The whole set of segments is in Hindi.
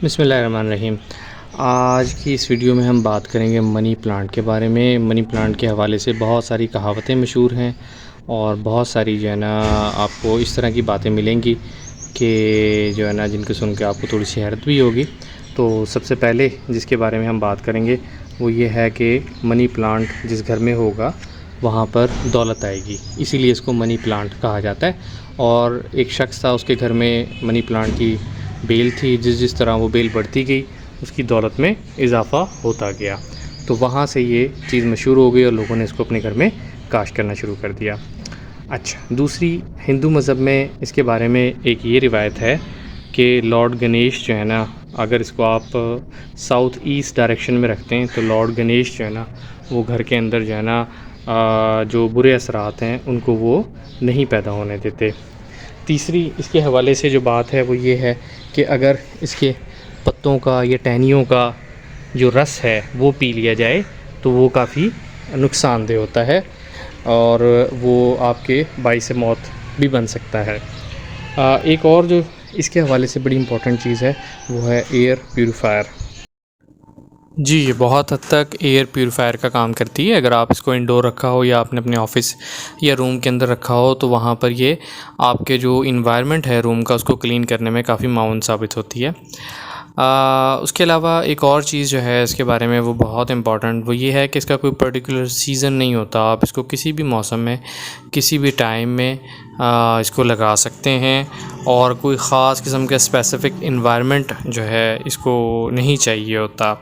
बिस्मिल्लाहिर्रहमानिर्रहीम। आज की इस वीडियो में हम बात करेंगे मनी प्लांट के बारे में। मनी प्लांट के हवाले से बहुत सारी कहावतें मशहूर हैं और बहुत सारी जो है ना आपको इस तरह की बातें मिलेंगी कि जो है ना जिनको सुन के आपको थोड़ी सी हैरत भी होगी। तो सबसे पहले जिसके बारे में हम बात करेंगे वो ये है कि मनी प्लांट जिस घर में होगा वहाँ पर दौलत आएगी, इसीलिए इसको मनी प्लांट कहा जाता है। और एक शख्स था, उसके घर में मनी प्लांट की बेल थी। जिस तरह वो बेल बढ़ती गई उसकी दौलत में इजाफ़ा होता गया। तो वहाँ से ये चीज़ मशहूर हो गई और लोगों ने इसको अपने घर में काश करना शुरू कर दिया। अच्छा, दूसरी हिंदू मज़हब में इसके बारे में एक ये रिवायत है कि लॉर्ड गणेश जो है ना, अगर इसको आप साउथ ईस्ट डायरेक्शन में रखते हैं तो लॉर्ड गणेश जो है ना वो घर के अंदर जो है ना जो बुरे असरात हैं उनको वो नहीं पैदा होने देते। तीसरी इसके हवाले से जो बात है वो ये है कि अगर इसके पत्तों का या टहनियों का जो रस है वो पी लिया जाए तो वो काफ़ी नुकसानदेह होता है और वो आपके बाइस मौत भी बन सकता है। एक और जो इसके हवाले से बड़ी इम्पोर्टेंट चीज़ है वो है एयर प्यूरीफायर। जी, ये बहुत हद तक एयर प्यूरीफायर का काम करती है। अगर आप इसको इंडोर रखा हो या आपने अपने ऑफ़िस या रूम के अंदर रखा हो तो वहाँ पर ये आपके जो इन्वायरमेंट है रूम का उसको क्लीन करने में काफ़ी माउन साबित होती है। उसके अलावा एक और चीज़ जो है इसके बारे में वो बहुत इम्पॉर्टेंट वो ये है कि इसका कोई पर्टिकुलर सीज़न नहीं होता। आप इसको किसी भी मौसम में किसी भी टाइम में इसको लगा सकते हैं और कोई ख़ास किस्म का स्पेसिफ़िक इन्वायरमेंट जो है इसको नहीं चाहिए होता।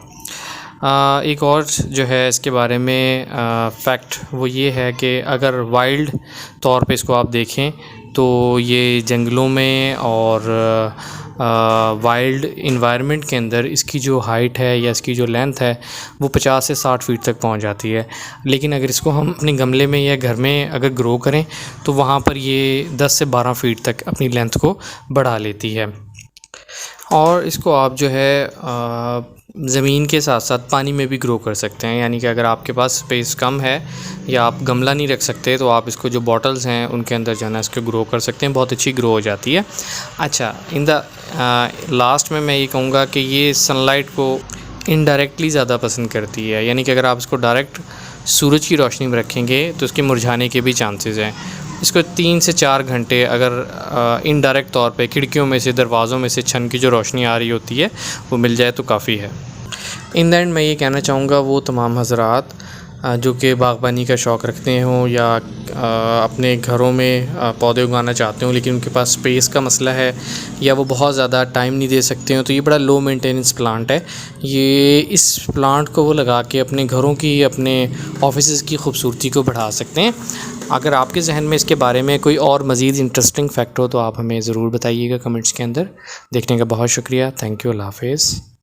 एक और जो है इसके बारे में फैक्ट वो ये है कि अगर वाइल्ड तौर पे इसको आप देखें तो ये जंगलों में और वाइल्ड इन्वायरमेंट के अंदर इसकी जो हाइट है या इसकी जो लेंथ है वो 50 से 60 फीट तक पहुंच जाती है। लेकिन अगर इसको हम अपने गमले में या घर में अगर ग्रो करें तो वहाँ पर ये 10 से 12 फीट तक अपनी लेंथ को बढ़ा लेती है। और इसको आप जो है ज़मीन के साथ साथ पानी में भी ग्रो कर सकते हैं। यानी कि अगर आपके पास स्पेस कम है या आप गमला नहीं रख सकते तो आप इसको जो बॉटल्स हैं उनके अंदर जो है ना इसको ग्रो कर सकते हैं, बहुत अच्छी ग्रो हो जाती है। अच्छा, इन द लास्ट में मैं ये कहूँगा कि ये सनलाइट को इनडायरेक्टली ज़्यादा पसंद करती है। यानी कि अगर आप इसको डायरेक्ट सूरज की रोशनी में रखेंगे तो इसके मुरझाने के भी चांसेस हैं। इसको 3 से 4 घंटे अगर इनडायरेक्ट तौर पे खिड़कियों में से, दरवाज़ों में से छन की जो रोशनी आ रही होती है वो मिल जाए तो काफ़ी है। इन द एंड मैं ये कहना चाहूँगा वो तमाम हज़रात जो कि बाग़बानी का शौक़ रखते हों या अपने घरों में पौधे उगाना चाहते हों लेकिन उनके पास स्पेस का मसला है या वो बहुत ज़्यादा टाइम नहीं दे सकते हो, तो ये बड़ा लो मेंटेनेंस प्लांट है। ये इस प्लांट को वो लगा के अपने घरों की, अपने ऑफिसेज़ की खूबसूरती को बढ़ा सकते हैं। अगर आपके जहन में इसके बारे में कोई और मज़ीद इंटरेस्टिंग फैक्ट हो तो आप हमें ज़रूर बताइएगा कमेंट्स के अंदर। देखने का बहुत शुक्रिया। Thank you. अल्लाह हाफ़िज़।